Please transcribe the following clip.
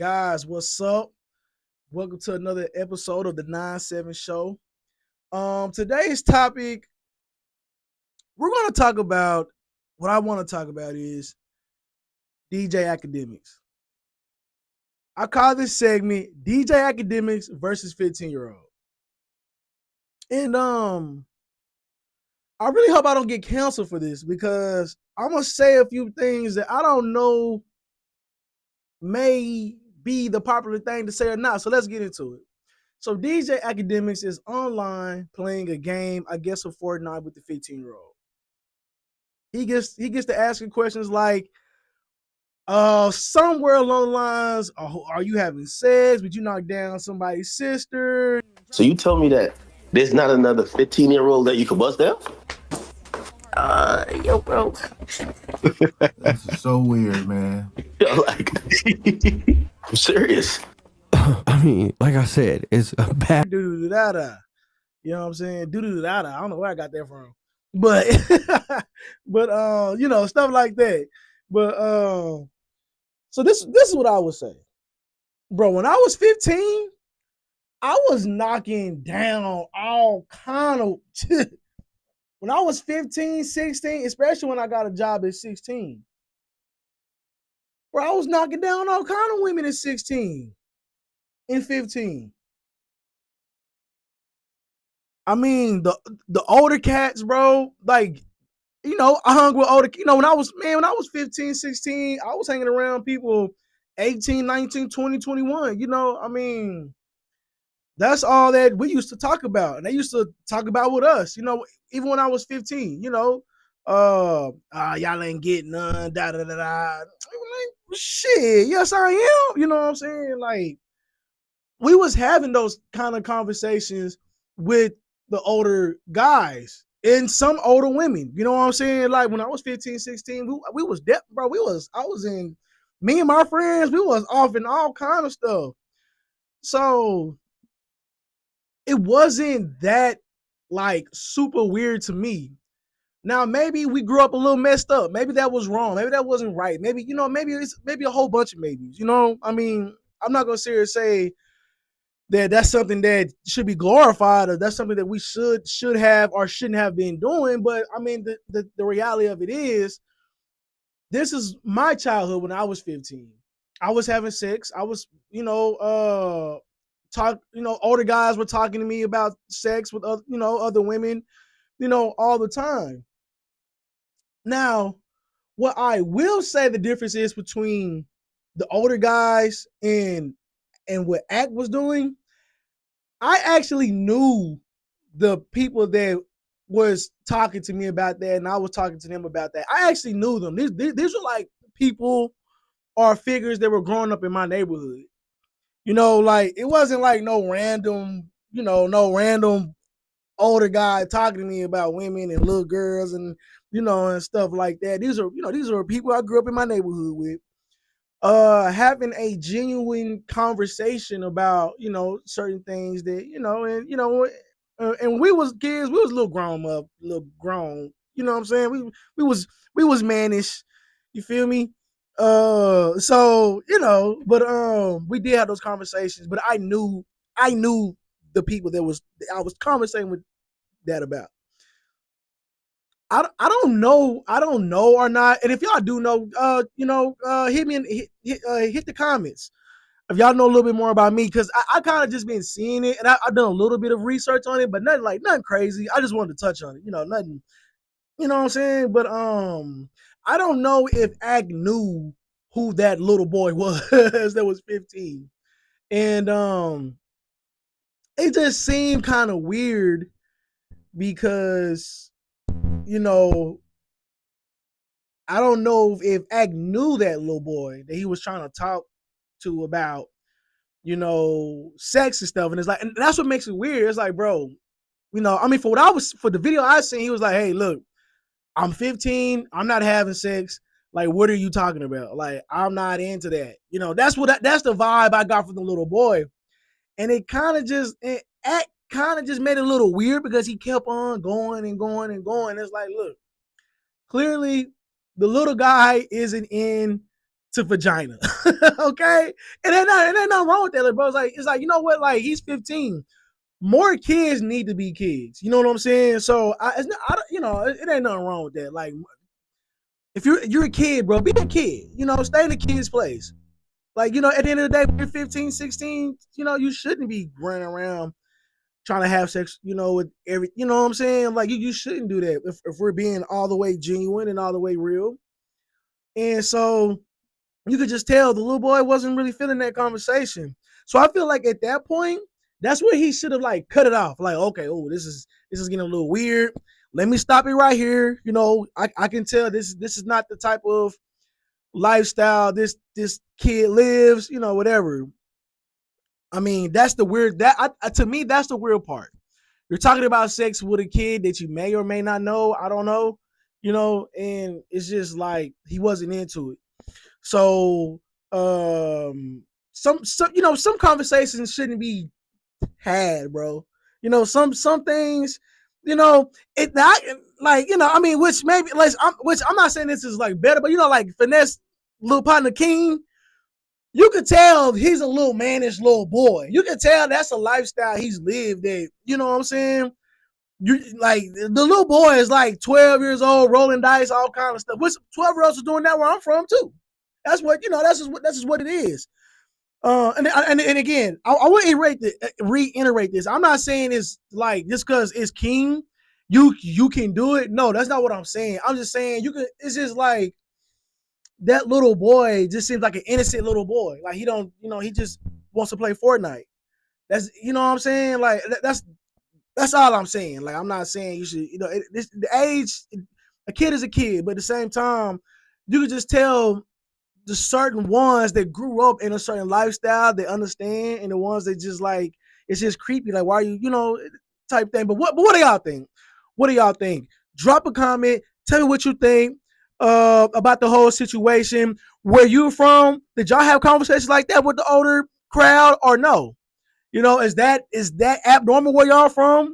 Guys, what's up? Welcome to another episode of the 9-7 Show. Today's topic, we're going to talk about, what I want to talk about is DJ Academics. I call this segment DJ Academics versus 15-year-old. And I really hope I don't get canceled for this because I'm going to say a few things that I don't know may be the popular thing to say or not. So let's get into it. So DJ Academics is online playing a game, I guess, of Fortnite with the 15-year-old. He gets to asking questions like, somewhere along the lines, are you having sex? Would you knock down somebody's sister? So you tell me that there's not another 15-year-old that you could bust down? Yo, bro. This is so weird, man. Like, I'm serious. I mean, like I said, it's a bad. Do-do-do-da-da. You know what I'm saying? Do-do-do-da-da. I don't know where I got that from. But, stuff like that. But, so this is what I would say. Bro, when I was 15, I was knocking down all kind of when I was 15, 16, especially when I got a job at 16. Bro, I was knocking down all kind of women at 16 and 15. I mean, the older cats, bro, like, I hung with older, when I was 15, 16, I was hanging around people 18, 19, 20, 21. I mean, that's all that we used to talk about. And they used to talk about with us, even when I was 15, y'all ain't getting none, da-da-da-da. Shit, yes, I am. You know what I'm saying? Like, we was having those kind of conversations with the older guys and some older women. You know what I'm saying? Like, when I was 15, 16, we was bro. Me and my friends, we was off in all kind of stuff. So it wasn't that like super weird to me. Now, maybe we grew up a little messed up. Maybe that was wrong. Maybe that wasn't right. Maybe, maybe a whole bunch of maybes. I mean, I'm not going to sit here and say that that's something that should be glorified or that's something that we should have or shouldn't have been doing. But I mean, the reality of it is, this is my childhood when I was 15. I was having sex. I was, older guys were talking to me about sex with other women, all the time. Now, what I will say the difference is between the older guys and what Act was doing, I actually knew the people that was talking to me about that, and I was talking to them about that. I actually knew them. These were like people or figures that were growing up in my neighborhood. Like, it wasn't like no random older guy talking to me about women and little girls and and stuff like that. These are people I grew up in my neighborhood with. Having a genuine conversation about certain things that and we was kids, we was a little grown. You know what I'm saying? We was mannish. You feel me? So but we did have those conversations. But I knew the people I was conversating with that about. I don't know or not. And if y'all do know, hit me and hit the comments if y'all know a little bit more about me, because I kind of just been seeing it and I've done a little bit of research on it, but nothing crazy. I just wanted to touch on it, nothing, you know what I'm saying? But I don't know if Ag knew who that little boy was that was 15, and it just seemed kind of weird because I don't know if Ag knew that little boy that he was trying to talk to about, sex and stuff. And it's like, and that's what makes it weird. It's like, bro, I mean, for the video I seen, he was like, hey, look, I'm 15. I'm not having sex. Like, what are you talking about? Like, I'm not into that. That's the vibe I got from the little boy. And it kind of just made it a little weird because he kept on going and going and going. It's like, look, clearly the little guy isn't in to vagina. Okay? And ain't nothing wrong with that, like, bro. It's like, you know what? Like, he's 15. More kids need to be kids. You know what I'm saying? So it ain't nothing wrong with that. Like, if you're a kid, bro, be a kid. You know, stay in the kid's place. Like, you know, at the end of the day, when you're 15, 16, you know, you shouldn't be running around trying to have sex, you know, with you know what I'm saying? Like, you shouldn't do that if we're being all the way genuine and all the way real. And so you could just tell the little boy wasn't really feeling that conversation. So I feel like at that point, that's where he should have like cut it off. Like, okay, oh, this is getting a little weird. Let me stop it right here. You know, I can tell this is not the type of lifestyle this kid lives, you know, whatever. I mean, that's the weird, to me, that's the weird part. You're talking about sex with a kid that you may or may not know. I don't know, you know, and it's just like he wasn't into it. So some you know, some conversations shouldn't be had, bro. You know, some things, you know, it not like, you know, I mean, which maybe like which I'm not saying this is like better, but you know, like Finesse, little partner King, you could tell he's a little mannish little boy. You can tell that's a lifestyle he's lived that, you know what I'm saying? You like the little boy is like 12 years old, rolling dice, all kind of stuff. Which 12-year-olds are doing that where I'm from too. That's what, you know, that's just what it is. And again, I want to reiterate this. I'm not saying it's like just because it's King, you can do it. No, that's not what I'm saying. I'm just saying you can. It's just like that little boy just seems like an innocent little boy. Like he don't, you know, he just wants to play Fortnite. That's, you know what I'm saying. Like that's all I'm saying. Like I'm not saying you should, you know, the age. A kid is a kid, but at the same time, you can just tell the certain ones that grew up in a certain lifestyle, they understand, and the ones that just like, it's just creepy. Like, why are you, you know, type thing. But what do y'all think? What do y'all think? Drop a comment. Tell me what you think about the whole situation. Where you from? Did y'all have conversations like that with the older crowd or no? You know, is that abnormal where y'all from?